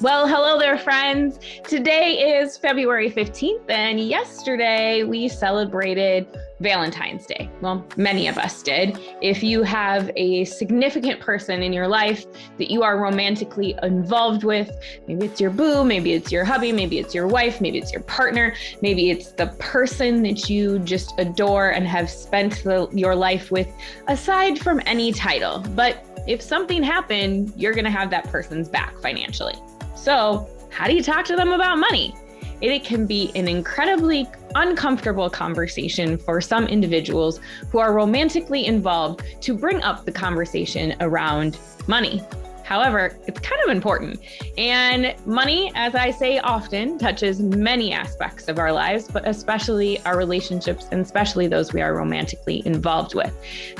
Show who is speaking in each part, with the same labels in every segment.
Speaker 1: Well, hello there, friends. Today is February 15th, and yesterday we celebrated Valentine's Day. Well, many of us did. If you have a significant person in your life that you are romantically involved with, maybe it's your boo, maybe it's your hubby, maybe it's your wife, maybe it's your partner, maybe it's the person that you just adore and have spent your life with, aside from any title. But if something happened, you're going to have that person's back financially. So how do you talk to them about money? It can be an incredibly uncomfortable conversation for some individuals who are romantically involved to bring up the conversation around money. However, it's kind of important. And money, as I say often, touches many aspects of our lives, but especially our relationships, and especially those we are romantically involved with.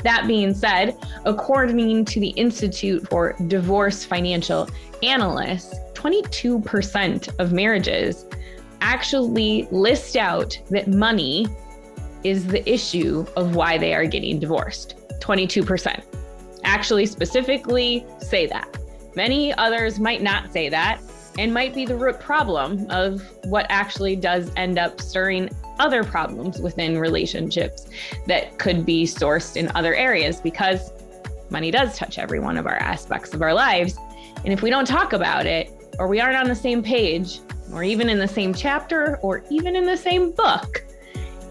Speaker 1: That being said, according to the Institute for Divorce Financial Analysts, 22% of marriages actually list out that money is the issue of why they are getting divorced. 22% actually specifically say that. Many others might not say that and might be the root problem of what actually does end up stirring other problems within relationships that could be sourced in other areas, because money does touch every one of our aspects of our lives. And if we don't talk about it, or we aren't on the same page, or even in the same chapter, or even in the same book,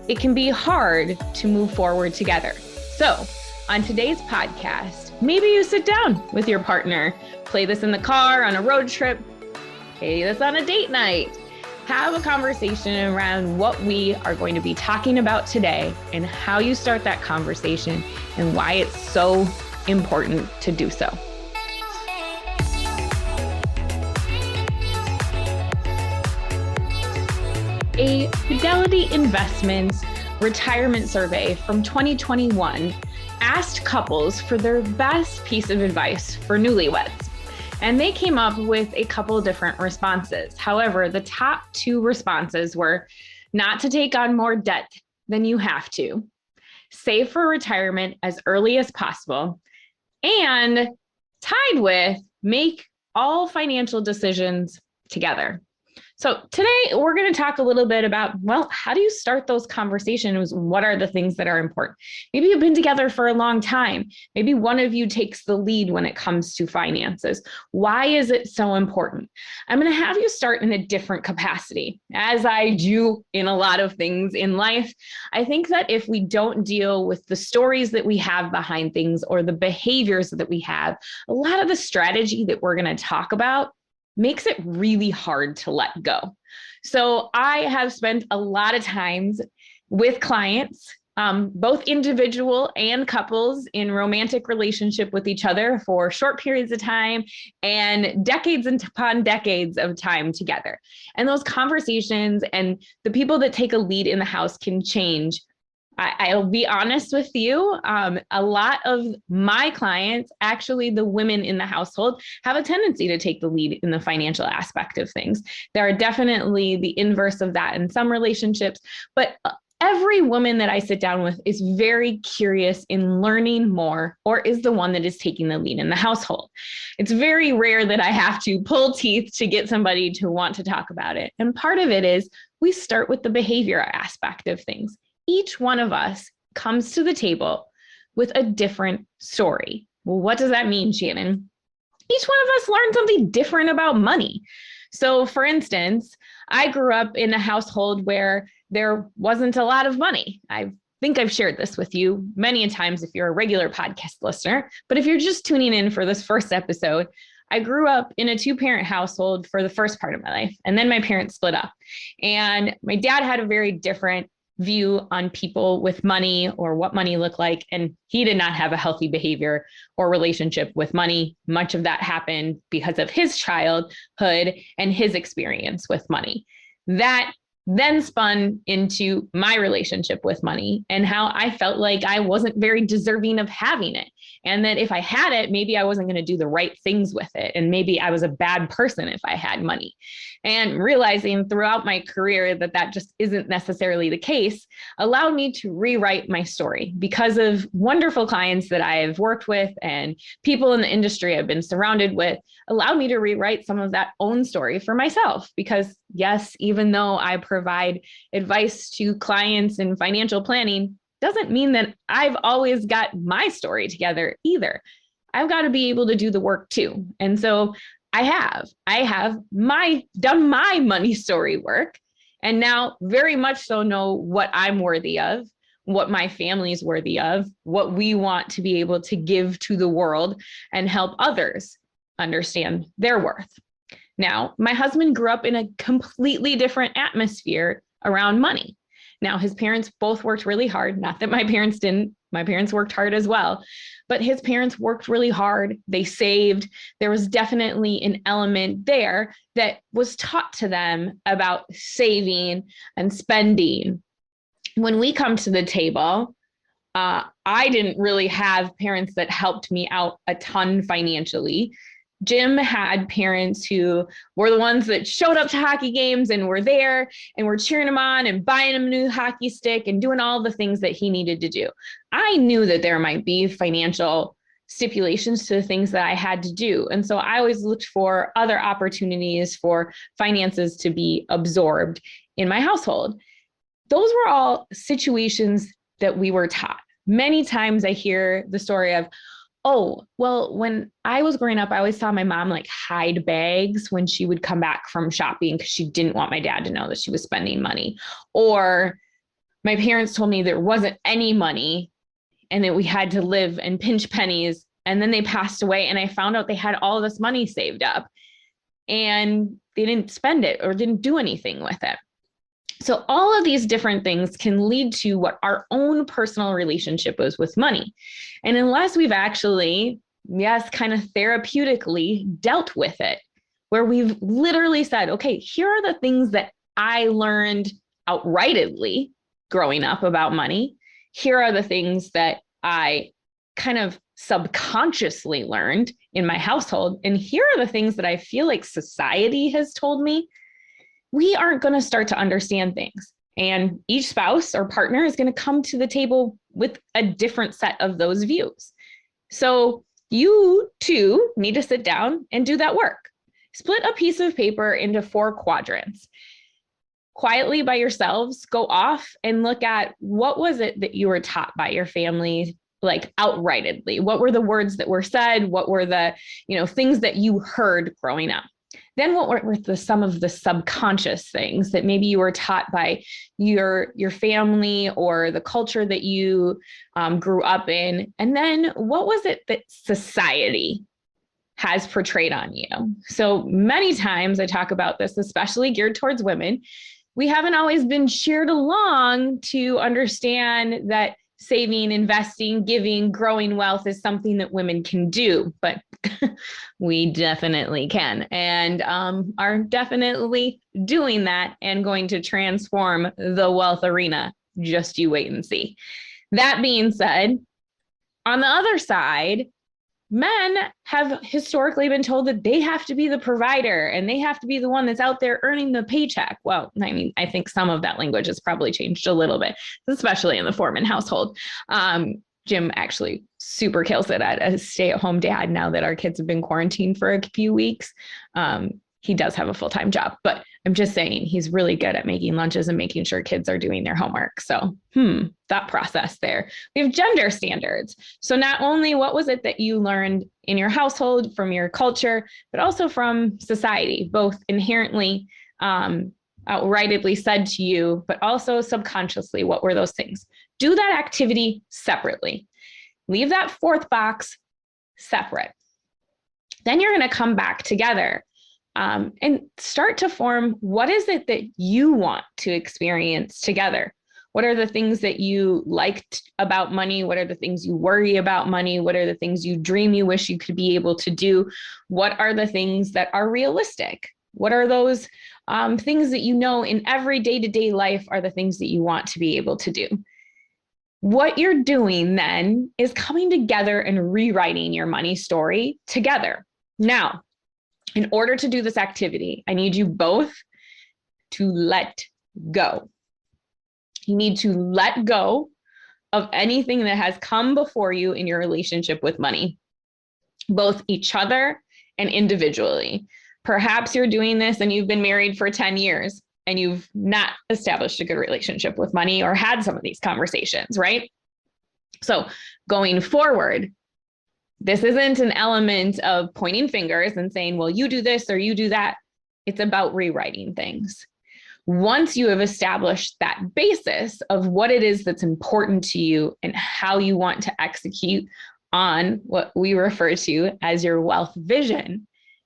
Speaker 1: it can be hard to move forward together. So on today's podcast, maybe you sit down with your partner, play this in the car, on a road trip, play this on a date night, have a conversation around what we are going to be talking about today and how you start that conversation and why it's so important to do so. A Fidelity Investments retirement survey from 2021 asked couples for their best piece of advice for newlyweds. And they came up with a couple different responses. However, the top two responses were not to take on more debt than you have to, save for retirement as early as possible, and tied with make all financial decisions together. So today we're going to talk a little bit about, well, how do you start those conversations? What are the things that are important? Maybe you've been together for a long time. Maybe one of you takes the lead when it comes to finances. Why is it so important? I'm going to have you start in a different capacity. As I do in a lot of things in life, I think that if we don't deal with the stories that we have behind things or the behaviors that we have, a lot of the strategy that we're going to talk about makes it really hard to let go. So I have spent a lot of times with clients, both individual and couples, in romantic relationship with each other for short periods of time and decades upon decades of time together. And those conversations and the people that take a lead in the house can change. I'll be honest with you. A lot of my clients, actually the women in the household, have a tendency to take the lead in the financial aspect of things. There are definitely the inverse of that in some relationships, but every woman that I sit down with is very curious in learning more, or is the one that is taking the lead in the household. It's very rare that I have to pull teeth to get somebody to want to talk about it. And part of it is we start with the behavior aspect of things. Each one of us comes to the table with a different story. Well, what does that mean, Shannon? Each one of us learned something different about money. So for instance, I grew up in a household where there wasn't a lot of money. I think I've shared this with you many times if you're a regular podcast listener, but if you're just tuning in for this first episode, I grew up in a two-parent household for the first part of my life, and then my parents split up. And my dad had a very different view on people with money or what money looked like. And he did not have a healthy behavior or relationship with money. Much of that happened because of his childhood and his experience with money. That then spun into my relationship with money and how I felt like I wasn't very deserving of having it. And that if I had it, maybe I wasn't going to do the right things with it. And maybe I was a bad person if I had money. And realizing throughout my career that that just isn't necessarily the case allowed me to rewrite my story because of wonderful clients that I've worked with and people in the industry I've been surrounded with allowed me to rewrite some of that own story for myself. Because yes, even though I provide advice to clients in financial planning, doesn't mean that I've always got my story together either. I've got to be able to do the work too. And so I have done my money story work, and now very much so know what I'm worthy of, what my family's worthy of, what we want to be able to give to the world and help others understand their worth. Now, my husband grew up in a completely different atmosphere around money. Now, his parents both worked really hard. Not that my parents didn't. My parents worked hard as well. But his parents worked really hard. They saved. There was definitely an element there that was taught to them about saving and spending. When we come to the table, I didn't really have parents that helped me out a ton financially. Jim had parents who were the ones that showed up to hockey games and were there and were cheering him on and buying him a new hockey stick and doing all the things that he needed to do. I knew that there might be financial stipulations to the things that I had to do. And so I always looked for other opportunities for finances to be absorbed in my household. Those were all situations that we were taught. Many times I hear the story of, oh, well, when I was growing up, I always saw my mom like hide bags when she would come back from shopping because she didn't want my dad to know that she was spending money. Or my parents told me there wasn't any money and that we had to live and pinch pennies. And then they passed away and I found out they had all this money saved up and they didn't spend it or didn't do anything with it. So all of these different things can lead to what our own personal relationship is with money. And unless we've actually, yes, kind of therapeutically dealt with it, where we've literally said, okay, here are the things that I learned outrightedly growing up about money. Here are the things that I kind of subconsciously learned in my household. And here are the things that I feel like society has told me. We aren't going to start to understand things. And each spouse or partner is going to come to the table with a different set of those views. So you too need to sit down and do that work. Split a piece of paper into 4 quadrants. Quietly by yourselves, go off and look at what was it that you were taught by your family, like outrightedly. What were the words that were said? What were the, things that you heard growing up? Then what were some of the subconscious things that maybe you were taught by your family or the culture that you grew up in? And then what was it that society has portrayed on you? So many times I talk about this, especially geared towards women. We haven't always been cheered along to understand that saving, investing, giving, growing wealth is something that women can do, but we definitely can and are definitely doing that and going to transform the wealth arena. Just you wait and see. That being said, on the other side, men have historically been told that they have to be the provider and they have to be the one that's out there earning the paycheck. Well, I mean, I think some of that language has probably changed a little bit, especially in the Foreman household. Jim actually super kills it at a stay-at-home dad now that our kids have been quarantined for a few weeks. He does have a full-time job, but I'm just saying he's really good at making lunches and making sure kids are doing their homework. So, that process there. We have gender standards. So not only what was it that you learned in your household from your culture, but also from society, both inherently outrightly said to you, but also subconsciously, what were those things? Do that activity separately. Leave that 4th box separate. Then you're going to come back together and start to form what is it that you want to experience together? What are the things that you liked about money? What are the things you worry about money? What are the things you dream you wish you could be able to do? What are the things that are realistic? What are those things that you know in every day-to-day life are the things that you want to be able to do? What you're doing then is coming together and rewriting your money story together. Now, in order to do this activity, I need you both to let go. You need to let go of anything that has come before you in your relationship with money, both each other and individually. Perhaps you're doing this and you've been married for 10 years and you've not established a good relationship with money or had some of these conversations, right? So going forward, this isn't an element of pointing fingers and saying, well, you do this or you do that. It's about rewriting things. Once you have established that basis of what it is that's important to you and how you want to execute on what we refer to as your wealth vision,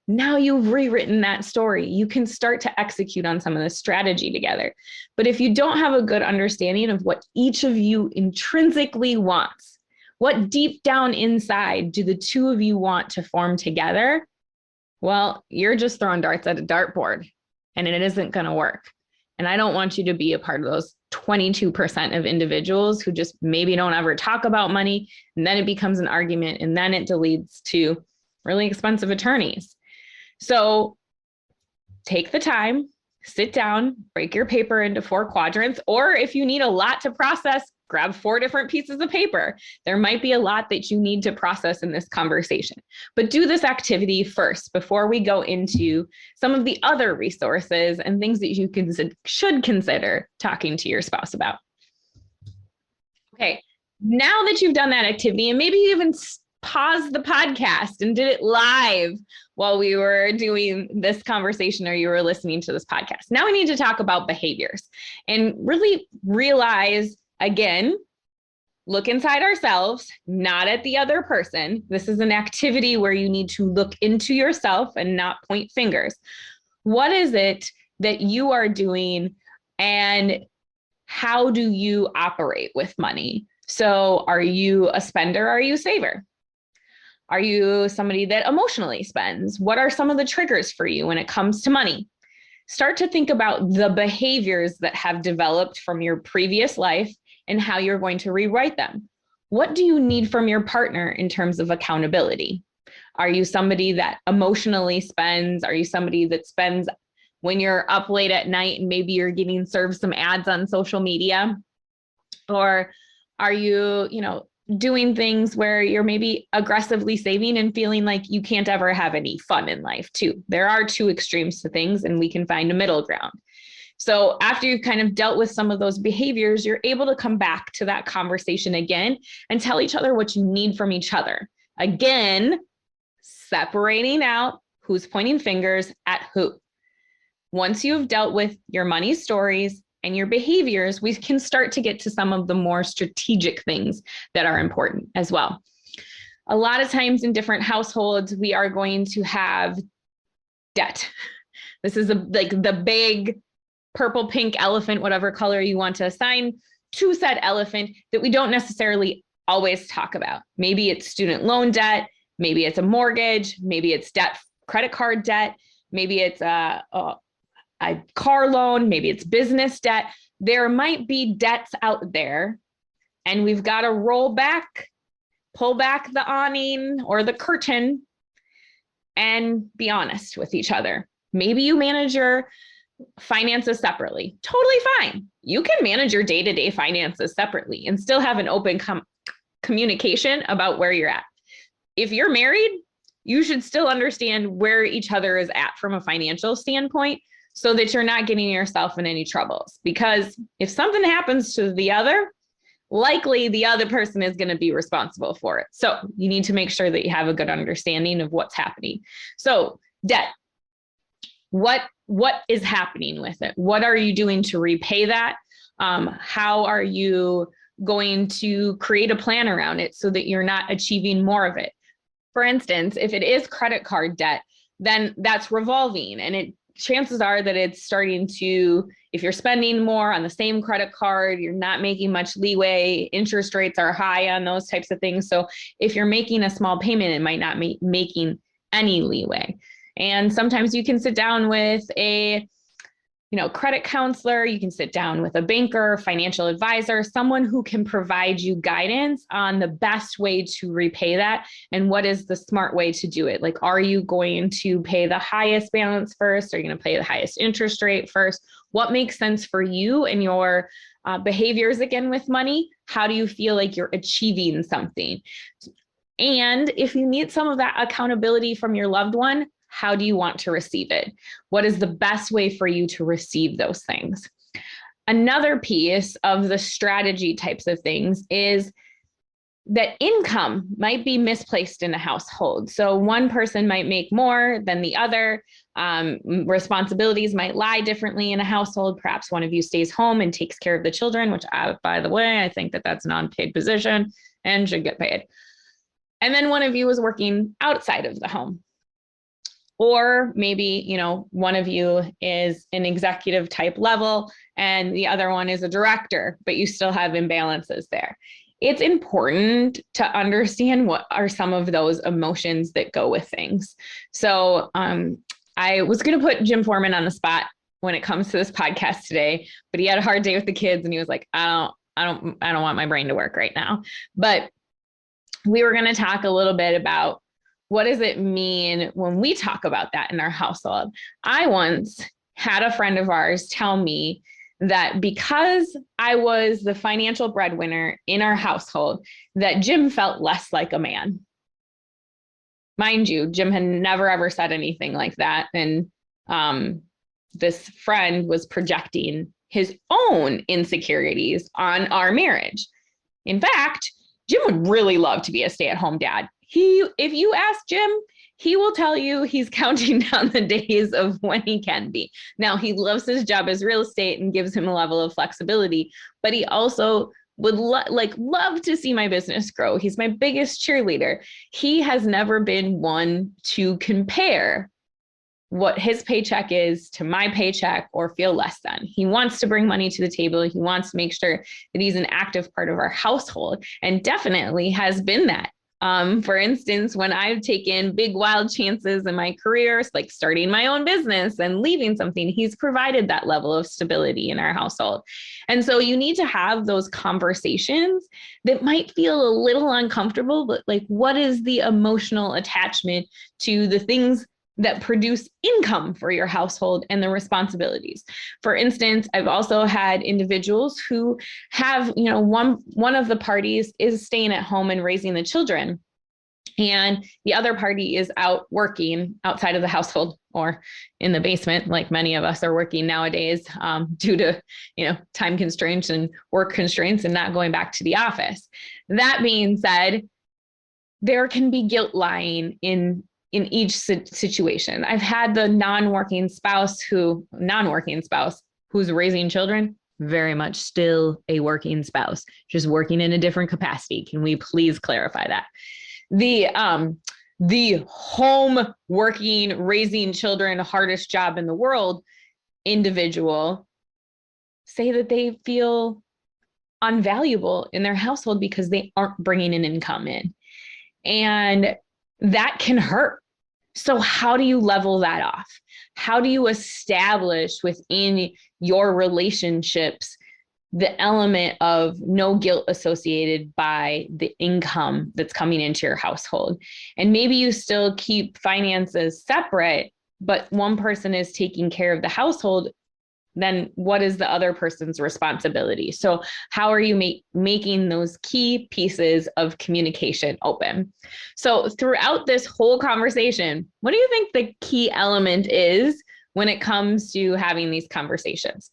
Speaker 1: now you've rewritten that story. You can start to execute on some of the strategy together. But if you don't have a good understanding of what each of you intrinsically wants, what deep down inside do the two of you want to form together? Well, you're just throwing darts at a dartboard and it isn't going to work. And I don't want you to be a part of those 22% of individuals who just maybe don't ever talk about money. And then it becomes an argument and then it leads to really expensive attorneys. So take the time, sit down, break your paper into 4 quadrants, or if you need a lot to process, grab 4 different pieces of paper. There might be a lot that you need to process in this conversation, but do this activity first before we go into some of the other resources and things that you should consider talking to your spouse about. Okay, now that you've done that activity, and maybe you even paused the podcast and did it live while we were doing this conversation or you were listening to this podcast. Now we need to talk about behaviors and really realize, again, look inside ourselves, not at the other person. This is an activity where you need to look into yourself and not point fingers. What is it that you are doing and how do you operate with money? So are you a spender? Are you a saver? Are you somebody that emotionally spends? What are some of the triggers for you when it comes to money? Start to think about the behaviors that have developed from your previous life and how you're going to rewrite them. What do you need from your partner in terms of accountability? Are you somebody that emotionally spends? Are you somebody that spends when you're up late at night and maybe you're getting served some ads on social media? Or are you, doing things where you're maybe aggressively saving and feeling like you can't ever have any fun in life too? There are 2 extremes to things and we can find a middle ground. So after you've kind of dealt with some of those behaviors, you're able to come back to that conversation again and tell each other what you need from each other. Again, separating out who's pointing fingers at who. Once you've dealt with your money stories and your behaviors, we can start to get to some of the more strategic things that are important as well. A lot of times in different households, we are going to have debt. This is like the big purple, pink elephant, whatever color you want to assign to said elephant that we don't necessarily always talk about. Maybe it's student loan debt, maybe it's a mortgage, maybe it's debt, credit card debt, maybe it's a car loan, maybe it's business debt. There might be debts out there and we've got to pull back the awning or the curtain and be honest with each other. Maybe you manage your finances separately. Totally fine. You can manage your day-to-day finances separately and still have an open communication about where you're at. If you're married, you should still understand where each other is at from a financial standpoint so that you're not getting yourself in any troubles. Because if something happens to the other, likely the other person is going to be responsible for it. So you need to make sure that you have a good understanding of what's happening. So debt, what is happening with it? What are you doing to repay that? How are you going to create a plan around it so that you're not achieving more of it? For instance, if it is credit card debt, then that's revolving and chances are that it's starting to, if you're spending more on the same credit card, you're not making much leeway, interest rates are high on those types of things. So if you're making a small payment, it might not be making any leeway. And sometimes you can sit down with a credit counselor, you can sit down with a banker, financial advisor, someone who can provide you guidance on the best way to repay that and what is the smart way to do it. Like, are you going to pay the highest balance first? Are you going to pay the highest interest rate first? What makes sense for you and your behaviors again with money? How do you feel like you're achieving something? And if you need some of that accountability from your loved one, how do you want to receive it? What is the best way for you to receive those things? Another piece of the strategy types of things is that income might be misplaced in a household. So one person might make more than the other. Responsibilities might lie differently in a household. Perhaps one of you stays home and takes care of the children, which, by the way, I think that that's an unpaid position and should get paid. And then one of you is working outside of the home. Or maybe, one of you is an executive type level and the other one is a director, but you still have imbalances there. It's important to understand what are some of those emotions that go with things. So I was going to put Jim Foreman on the spot when it comes to this podcast today, but he had a hard day with the kids and he was like, I don't want my brain to work right now. But we were going to talk a little bit about what does it mean when we talk about that in our household. I once had a friend of ours tell me that because I was the financial breadwinner in our household, that Jim felt less like a man. Mind you, Jim had never, ever said anything like that. And this friend was projecting his own insecurities on our marriage. In fact, Jim would really love to be a stay-at-home dad. If you ask Jim, he will tell you he's counting down the days of when he can be. Now, he loves his job as real estate and gives him a level of flexibility, but he also would love to see my business grow. He's my biggest cheerleader. He has never been one to compare what his paycheck is to my paycheck or feel less than. He wants to bring money to the table. He wants to make sure that he's an active part of our household and definitely has been that. For instance, when I've taken big, wild chances in my career, like starting my own business and leaving something, he's provided that level of stability in our household. And so you need to have those conversations that might feel a little uncomfortable, but like, what is the emotional attachment to the things that produce income for your household and the responsibilities? For instance, I've also had individuals who have, one of the parties is staying at home and raising the children, and the other party is out working outside of the household or in the basement, like many of us are working nowadays, due to, time constraints and work constraints and not going back to the office. That being said, there can be guilt lying in each situation. I've had the non-working spouse who's raising children, very much still a working spouse, just working in a different capacity. Can we please clarify that? The home working, raising children, hardest job in the world individual say that they feel unvaluable in their household because they aren't bringing an income in. And that can hurt. So how do you level that off? How do you establish within your relationships the element of no guilt associated by the income that's coming into your household? And maybe you still keep finances separate, but one person is taking care of the household. Then what is the other person's responsibility? So how are you making those key pieces of communication open? So throughout this whole conversation, what do you think the key element is when it comes to having these conversations?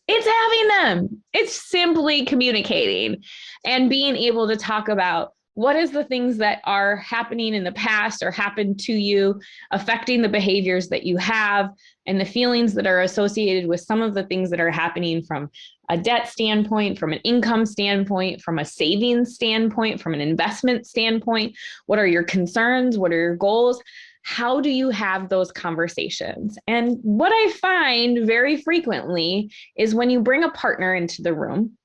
Speaker 1: It's having them. It's simply communicating and being able to talk about what is the things that are happening in the past or happened to you, affecting the behaviors that you have and the feelings that are associated with some of the things that are happening from a debt standpoint, from an income standpoint, from a savings standpoint, from an investment standpoint. What are your concerns? What are your goals? How do you have those conversations? And what I find very frequently is when you bring a partner into the room,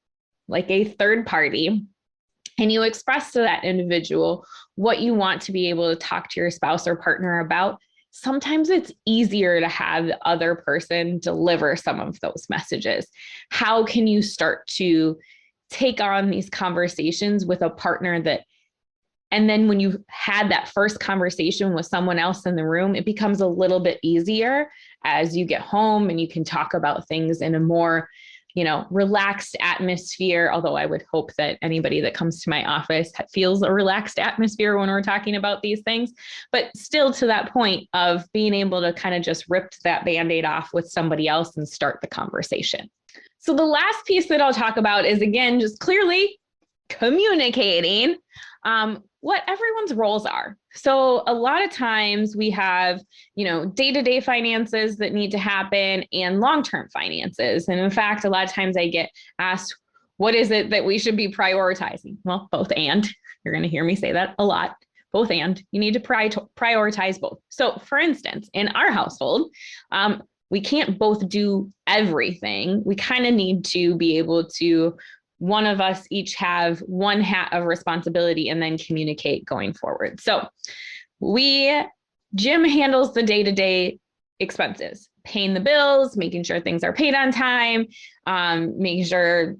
Speaker 1: like a third party, and you express to that individual what you want to be able to talk to your spouse or partner about, sometimes it's easier to have the other person deliver some of those messages. How can you start to take on these conversations with a partner that, and then when you've had that first conversation with someone else in the room, it becomes a little bit easier as you get home and you can talk about things in a more, relaxed atmosphere. Although I would hope that anybody that comes to my office feels a relaxed atmosphere when we're talking about these things, but still to that point of being able to kind of just rip that Band-Aid off with somebody else and start the conversation. So the last piece that I'll talk about is, again, just clearly communicating what everyone's roles are. So a lot of times we have, day-to-day finances that need to happen and long-term finances. And in fact, a lot of times I get asked, what is it that we should be prioritizing? Well, both and. You're going to hear me say that a lot. Both and. You need to prioritize both. So for instance, in our household, we can't both do everything. We kind of need to be able to, one of us each have one hat of responsibility and then communicate going forward. So Jim handles the day-to-day expenses, paying the bills, making sure things are paid on time, making sure,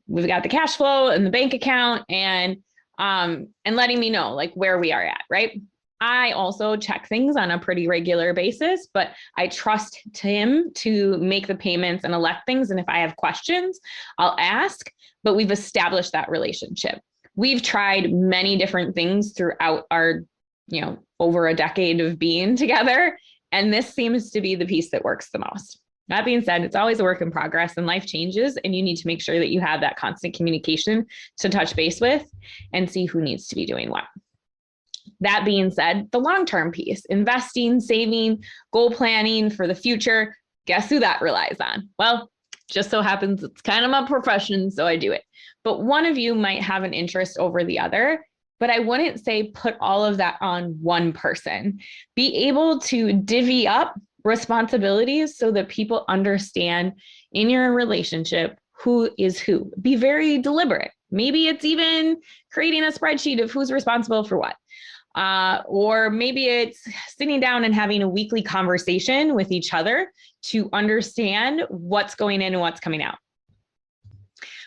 Speaker 1: we've got the cash flow in the bank account and letting me know like where we are at, right? I also check things on a pretty regular basis, but I trust him to make the payments and elect things. And if I have questions, I'll ask, but we've established that relationship. We've tried many different things throughout our, over a decade of being together. And this seems to be the piece that works the most. That being said, it's always a work in progress and life changes, and you need to make sure that you have that constant communication to touch base with and see who needs to be doing what. That being said, the long-term piece, investing, saving, goal planning for the future, guess who that relies on? Well, just so happens it's kind of my profession, so I do it. But one of you might have an interest over the other, but I wouldn't say put all of that on one person. Be able to divvy up responsibilities so that people understand in your relationship who is who. Be very deliberate. Maybe it's even creating a spreadsheet of who's responsible for what. Or maybe it's sitting down and having a weekly conversation with each other to understand what's going in and what's coming out.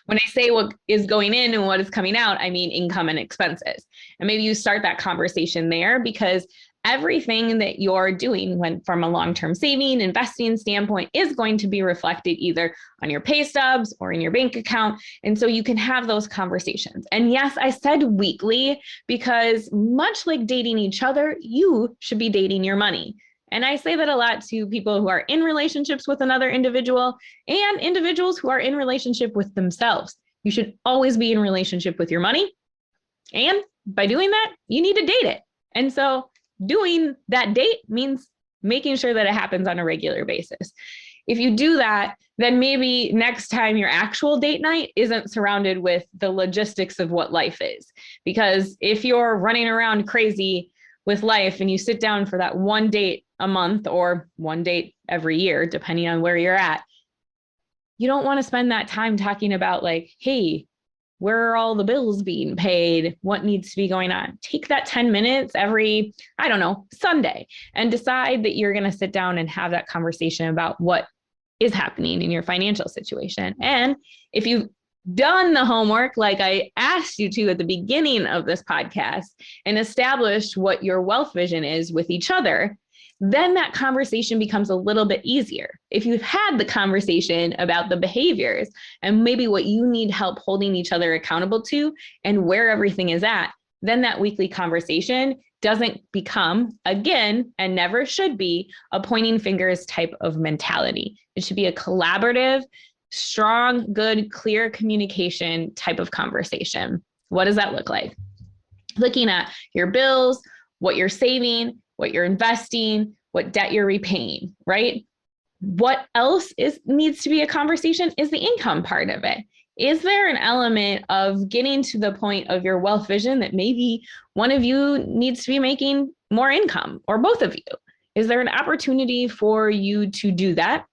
Speaker 1: When I say what is going in and what is coming out, I mean income and expenses. And maybe you start that conversation there, because everything that you're doing from a long-term saving, investing standpoint is going to be reflected either on your pay stubs or in your bank account. And so you can have those conversations. And yes, I said weekly, because much like dating each other, you should be dating your money. And I say that a lot to people who are in relationships with another individual and individuals who are in relationship with themselves. You should always be in relationship with your money. And by doing that, you need to date it. And so doing that date means making sure that it happens on a regular basis. If you do that, then maybe next time your actual date night isn't surrounded with the logistics of what life is. Because if you're running around crazy with life and you sit down for that one date a month or one date every year, depending on where you're at, you don't want to spend that time talking about like, hey, where are all the bills being paid? What needs to be going on? Take that 10 minutes every, Sunday, and decide that you're going to sit down and have that conversation about what is happening in your financial situation. And if you've done the homework, like I asked you to at the beginning of this podcast, and established what your wealth vision is with each other, then that conversation becomes a little bit easier. If you've had the conversation about the behaviors and maybe what you need help holding each other accountable to and where everything is at, then that weekly conversation doesn't become, again, and never should be, a pointing fingers type of mentality. It should be a collaborative, strong, good, clear communication type of conversation. What does that look like? Looking at your bills, what you're saving, what you're investing, what debt you're repaying, right? What else needs to be a conversation is the income part of it. Is there an element of getting to the point of your wealth vision that maybe one of you needs to be making more income, or both of you? Is there an opportunity for you to do that?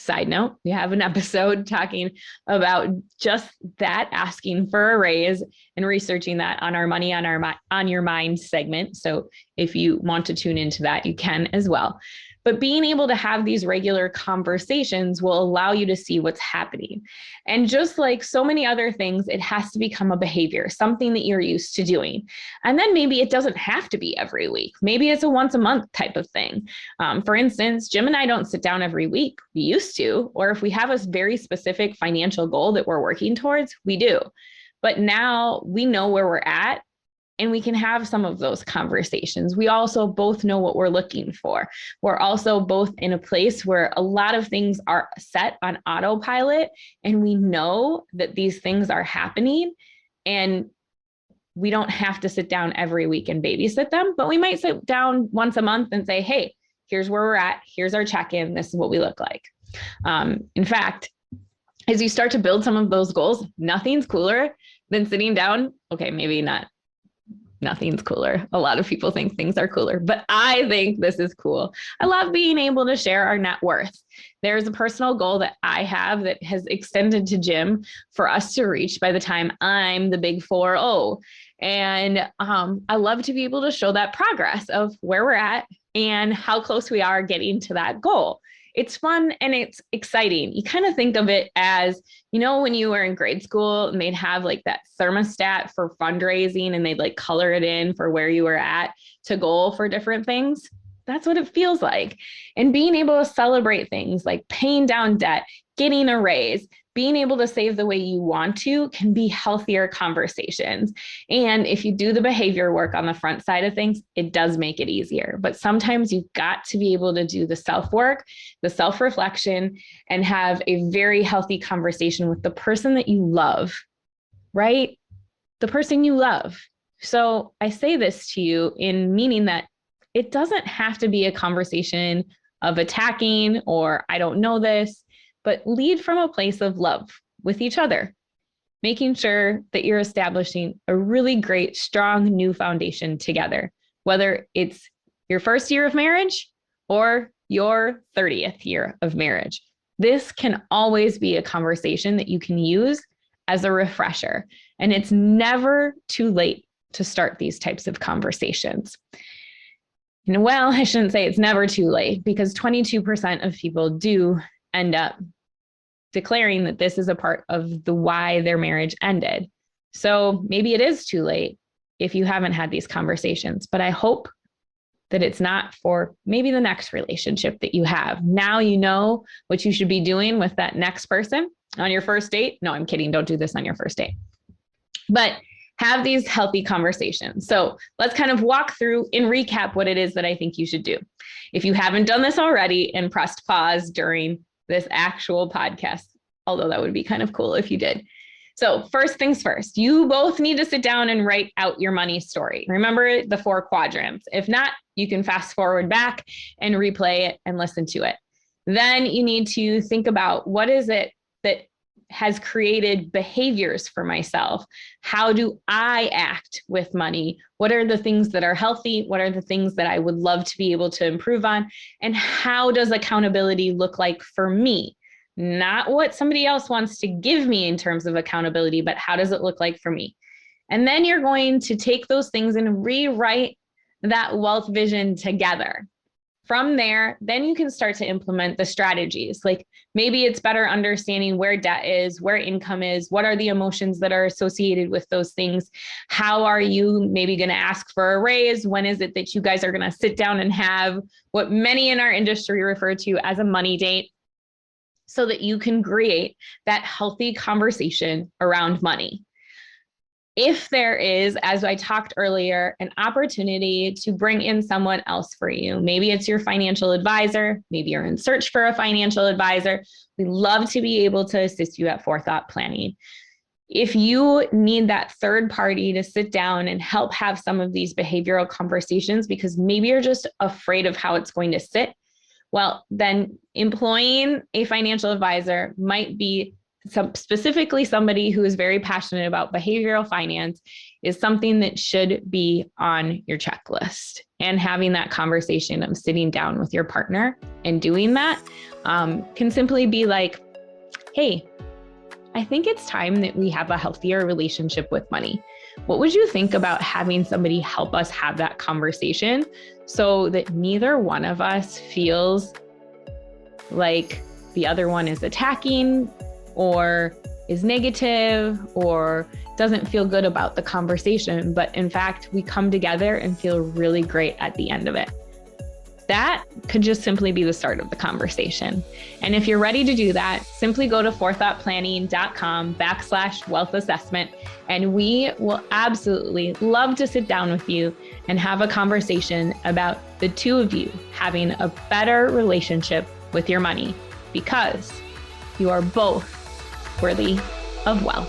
Speaker 1: Side note, we have an episode talking about just that, asking for a raise and researching that on our Money on Your Mind segment. So if you want to tune into that, you can as well. But being able to have these regular conversations will allow you to see what's happening. And just like so many other things, it has to become a behavior, something that you're used to doing. And then maybe it doesn't have to be every week. Maybe it's a once a month type of thing. For instance, Jim and I don't sit down every week. We used to, or if we have a very specific financial goal that we're working towards, we do. But now we know where we're at, and we can have some of those conversations. We also both know what we're looking for. We're also both in a place where a lot of things are set on autopilot, and we know that these things are happening, and we don't have to sit down every week and babysit them, but we might sit down once a month and say, hey, here's where we're at. Here's our check-in. This is what we look like. In fact, as you start to build some of those goals, nothing's cooler than sitting down. Okay, maybe not. Nothing's cooler. A lot of people think things are cooler, but I think this is cool. I love being able to share our net worth. There's a personal goal that I have that has extended to Jim for us to reach by the time I'm the big 4-0. And I love to be able to show that progress of where we're at and how close we are getting to that goal. It's fun and it's exciting. You kind of think of it as, you know, when you were in grade school and they'd have like that thermostat for fundraising and they'd like color it in for where you were at to goal for different things. That's what it feels like. And being able to celebrate things like paying down debt, getting a raise, being able to save the way you want to can be healthier conversations. And if you do the behavior work on the front side of things, it does make it easier. But sometimes you've got to be able to do the self-work, the self-reflection, and have a very healthy conversation with the person that you love, right? The person you love. So I say this to you in meaning that it doesn't have to be a conversation of attacking or I don't know this, but lead from a place of love with each other, making sure that you're establishing a really great, strong new foundation together, whether it's your first year of marriage or your 30th year of marriage. This can always be a conversation that you can use as a refresher, and it's never too late to start these types of conversations. And well, I shouldn't say it's never too late, because 22% of people do end up declaring that this is a part of the why their marriage ended. So maybe it is too late if you haven't had these conversations, but I hope that it's not for maybe the next relationship that you have. Now you know what you should be doing with that next person on your first date. No, I'm kidding. Don't do this on your first date. But have these healthy conversations. So let's kind of walk through and recap what it is that I think you should do. If you haven't done this already and pressed pause during this actual podcast, although that would be kind of cool if you did. So first things first, you both need to sit down and write out your money story. Remember the 4 quadrants. If not, you can fast forward back and replay it and listen to it. Then you need to think about what is it that has created behaviors for myself. How do I act with money? What are the things that are healthy? What are the things that I would love to be able to improve on? And how does accountability look like for me? Not what somebody else wants to give me in terms of accountability, but how does it look like for me? And then you're going to take those things and rewrite that wealth vision together. From there, then you can start to implement the strategies. Like maybe it's better understanding where debt is, where income is, what are the emotions that are associated with those things? How are you maybe going to ask for a raise? When is it that you guys are going to sit down and have what many in our industry refer to as a money date, so that you can create that healthy conversation around money? If there is, as I talked earlier, an opportunity to bring in someone else for you, maybe it's your financial advisor, maybe you're in search for a financial advisor, we love to be able to assist you at Forethought Planning. If you need that third party to sit down and help have some of these behavioral conversations because maybe you're just afraid of how it's going to sit, well, then employing a financial advisor might be specifically somebody who is very passionate about behavioral finance is something that should be on your checklist. And having that conversation of sitting down with your partner and doing that can simply be like, hey, I think it's time that we have a healthier relationship with money. What would you think about having somebody help us have that conversation so that neither one of us feels like the other one is attacking or is negative or doesn't feel good about the conversation, but in fact, we come together and feel really great at the end of it. That could just simply be the start of the conversation. And if you're ready to do that, simply go to forethoughtplanning.com/wealth assessment. And we will absolutely love to sit down with you and have a conversation about the two of you having a better relationship with your money, because you are both worthy of wealth.